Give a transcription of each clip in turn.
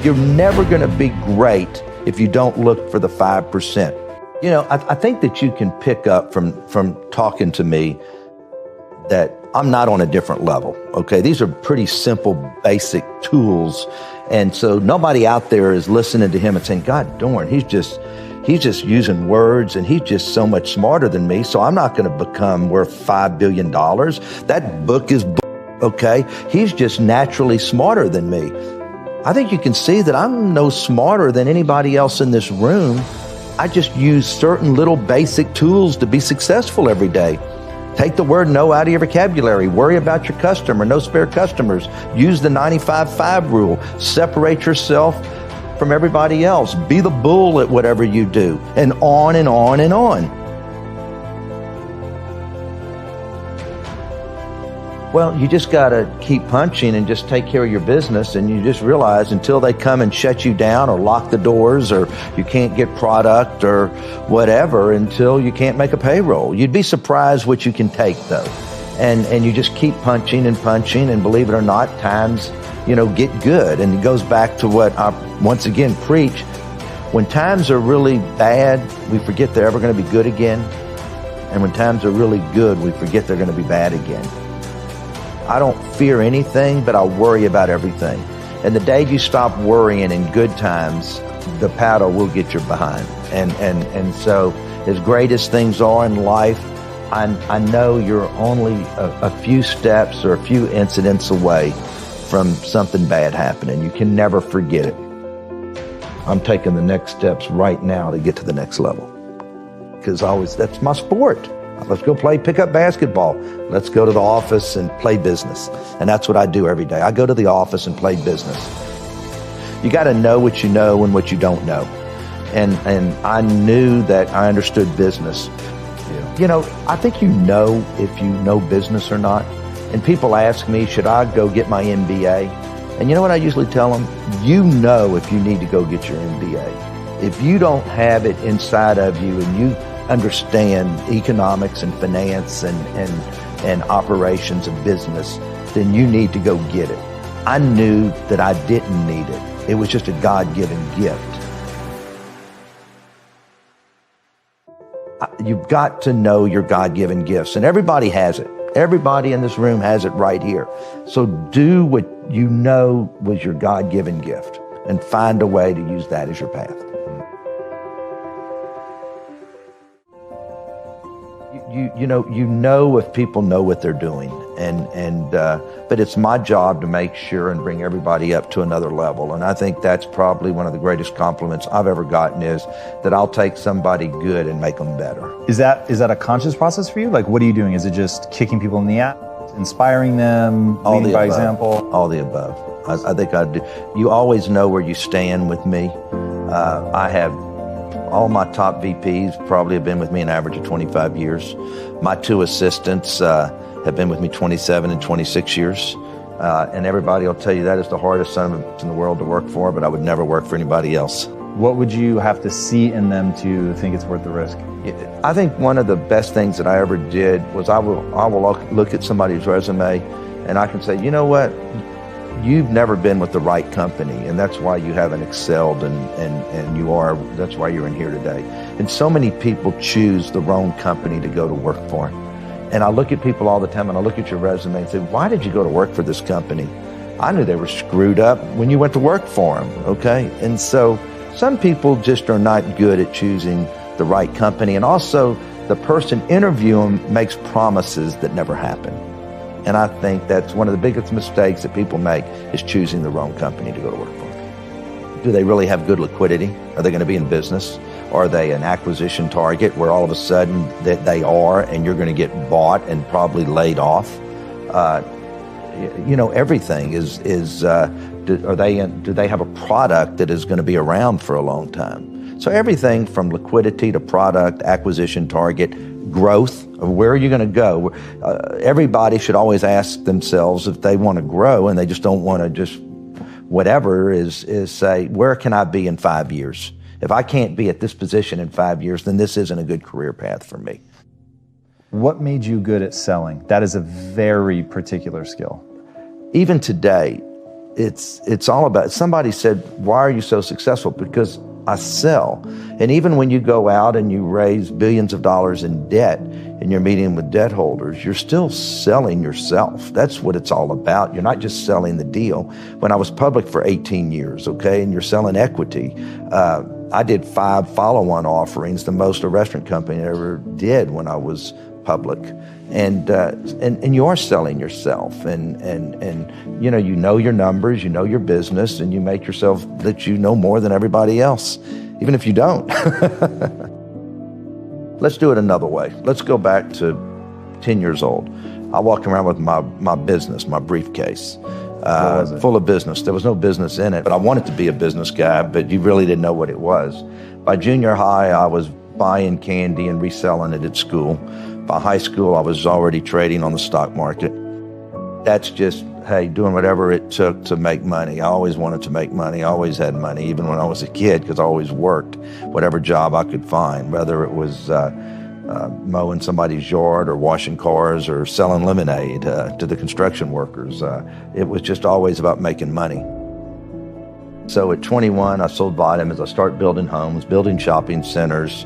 You're never going to be great if you don't look for the 5%. You know, I think that you can pick up from talking to me that I'm not on a different level, okay? These are pretty simple, basic tools. And so nobody out there is listening to him and saying, God darn, he's just using words and he's just so much smarter than me, so I'm not going to become worth $5 billion. That book is okay? He's just naturally smarter than me. I think you can see that I'm no smarter than anybody else in this room. I just use certain little basic tools to be successful every day. Take the word no out of your vocabulary. Worry about your customer. No spare customers. Use the 95-5 rule. Separate yourself from everybody else. Be the bull at whatever you do. And on and on and on. Well, you just got to keep punching and just take care of your business, and you just realize until they come and shut you down or lock the doors or you can't get product or whatever until you can't make a payroll. You'd be surprised what you can take, though. And you just keep punching, and believe it or not, times, get good. And it goes back to what I once again preach. When times are really bad, we forget they're ever going to be good again. And when times are really good, we forget they're going to be bad again. I don't fear anything, but I worry about everything. And the day you stop worrying in good times, the paddle will get you behind. And so as great as things are in life, I know you're only a few steps or a few incidents away from something bad happening. You can never forget it. I'm taking the next steps right now to get to the next level. Because that's my sport. Let's go pick up basketball. Let's go to the office and play business. And that's what I do every day. I go to the office and play business. You got to know what you know and what you don't know. And I knew that I understood business. I think you know if you know business or not. And people ask me, should I go get my MBA? And you know what I usually tell them? You know if you need to go get your MBA. If you don't have it inside of you and you understand economics and finance and operations of business, then you need to go get it. I knew that I didn't need it. It was just a God-given gift. You've got to know your God-given gifts, and everybody has it. Everybody in this room has it right here. So do what you know was your God-given gift and find a way to use that as your path. You know if people know what they're doing, but it's my job to make sure and bring everybody up to another level. And I think that's probably one of the greatest compliments I've ever gotten, is that I'll take somebody good and make them better. Is that a conscious process for you? Like, what are you doing? Is it just kicking people in the ass, inspiring them, leading by example? All the above. I think I do. You always know where you stand with me. I have all my top VPs probably have been with me an average of 25 years. My two assistants have been with me 27 and 26 years. And everybody will tell you that is the hardest son of a bitch in the world to work for, but I would never work for anybody else. What would you have to see in them to think it's worth the risk? I think one of the best things that I ever did was I will look at somebody's resume and I can say, you know what? You've never been with the right company, and that's why you haven't excelled, and that's why you're in here today. And so many people choose the wrong company to go to work for. And I look at people all the time, and I look at your resume and say, why did you go to work for this company? I knew they were screwed up when you went to work for them, okay? And so some people just are not good at choosing the right company. And also, the person interviewing makes promises that never happen. And I think that's one of the biggest mistakes that people make, is choosing the wrong company to go to work for. Do they really have good liquidity? Are they going to be in business? Are they an acquisition target where all of a sudden that they are and you're going to get bought and probably laid off? Everything do they have a product that is going to be around for a long time? So everything from liquidity to product, acquisition target, growth, of where are you going to go? Everybody should always ask themselves, if they want to grow and they just don't want to just whatever, is say, where can I be in 5 years? If I can't be at this position in 5 years, then this isn't a good career path for me. What made you good at selling? That is a very particular skill. Even today, it's all about, somebody said, why are you so successful? Because I sell. And even when you go out and you raise billions of dollars in debt and you're meeting with debt holders, you're still selling yourself. That's what it's all about. You're not just selling the deal. When I was public for 18 years, okay, and you're selling equity, I did 5 follow-on offerings, the most a restaurant company ever did when I was public. And you are selling yourself, and you know your numbers, you know your business, and you make yourself that you know more than everybody else, even if you don't. Let's do it another way. Let's go back to 10 years old. I walked around with my business, my briefcase, full of business. There was no business in it, but I wanted to be a business guy, but you really didn't know what it was. By junior high, I was buying candy and reselling it at school. By high school, I was already trading on the stock market. That's just, hey, doing whatever it took to make money. I always wanted to make money. I always had money, even when I was a kid, because I always worked whatever job I could find, whether it was mowing somebody's yard or washing cars or selling lemonade to the construction workers. It was just always about making money. So at 21, I sold vitamins. I started building homes, building shopping centers.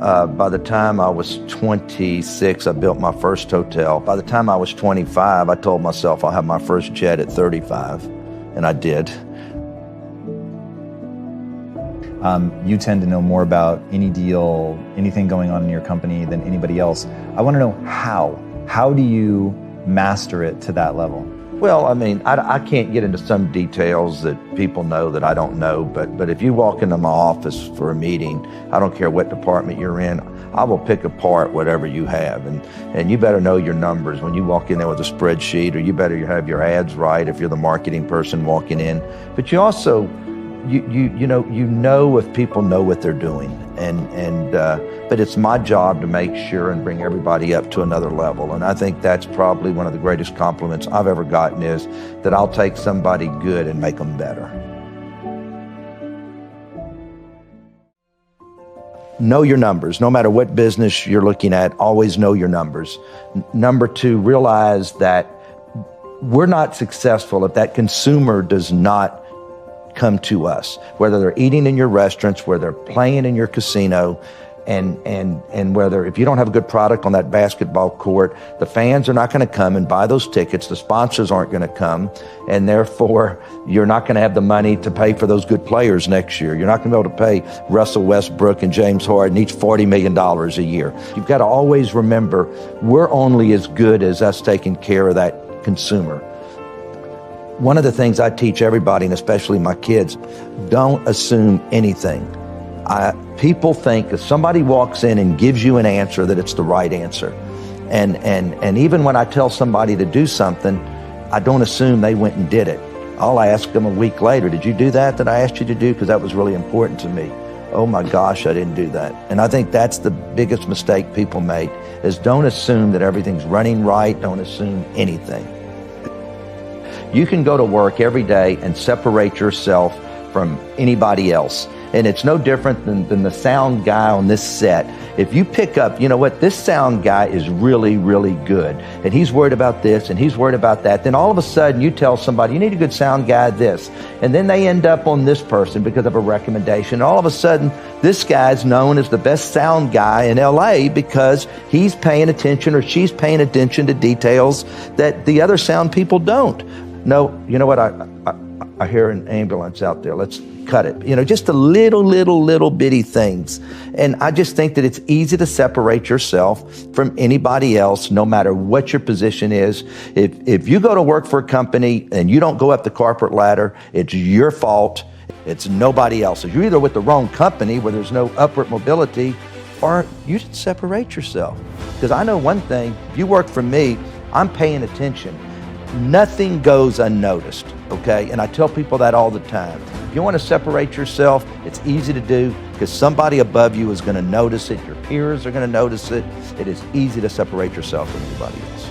By the time I was 26, I built my first hotel. By the time I was 25, I told myself I'll have my first jet at 35, and I did. You tend to know more about any deal, anything going on in your company than anybody else. I want to know how. How do you master it to that level? Well, I mean, I can't get into some details that people know that I don't know, but if you walk into my office for a meeting, I don't care what department you're in, I will pick apart whatever you have. And you better know your numbers when you walk in there with a spreadsheet, or you better have your ads right if you're the marketing person walking in. But you also, you know if people know what they're doing. But it's my job to make sure and bring everybody up to another level. And I think that's probably one of the greatest compliments I've ever gotten, is that I'll take somebody good and make them better. Know your numbers. No matter what business you're looking at, always know your numbers. Number 2, realize that we're not successful if that consumer does not come to us, whether they're eating in your restaurants, whether they're playing in your casino, and whether, if you don't have a good product on that basketball court, the fans are not going to come and buy those tickets, the sponsors aren't going to come, and therefore you're not going to have the money to pay for those good players next year. You're not going to be able to pay Russell Westbrook and James Harden each $40 million a year. You've got to always remember, we're only as good as us taking care of that consumer. One of the things I teach everybody, and especially my kids, don't assume anything. People think if somebody walks in and gives you an answer, that it's the right answer. And even when I tell somebody to do something, I don't assume they went and did it. I'll ask them a week later, did you do that I asked you to do? Because that was really important to me. Oh my gosh, I didn't do that. And I think that's the biggest mistake people make, is don't assume that everything's running right. Don't assume anything. You can go to work every day and separate yourself from anybody else. And it's no different than the sound guy on this set. If you pick up, you know what, this sound guy is really, really good, and he's worried about this and he's worried about that, then all of a sudden you tell somebody, you need a good sound guy, this. And then they end up on this person because of a recommendation. And all of a sudden, this guy's known as the best sound guy in LA because he's paying attention, or she's paying attention to details that the other sound people don't. No, you know what, I hear an ambulance out there. Let's cut it. You know, just the little bitty things. And I just think that it's easy to separate yourself from anybody else, no matter what your position is. If you go to work for a company and you don't go up the corporate ladder, it's your fault. It's nobody else's. You're either with the wrong company where there's no upward mobility, or you should separate yourself. Because I know one thing, if you work for me, I'm paying attention. Nothing goes unnoticed, okay? And I tell people that all the time. If you want to separate yourself, it's easy to do because somebody above you is going to notice it. Your peers are going to notice it. It is easy to separate yourself from anybody else.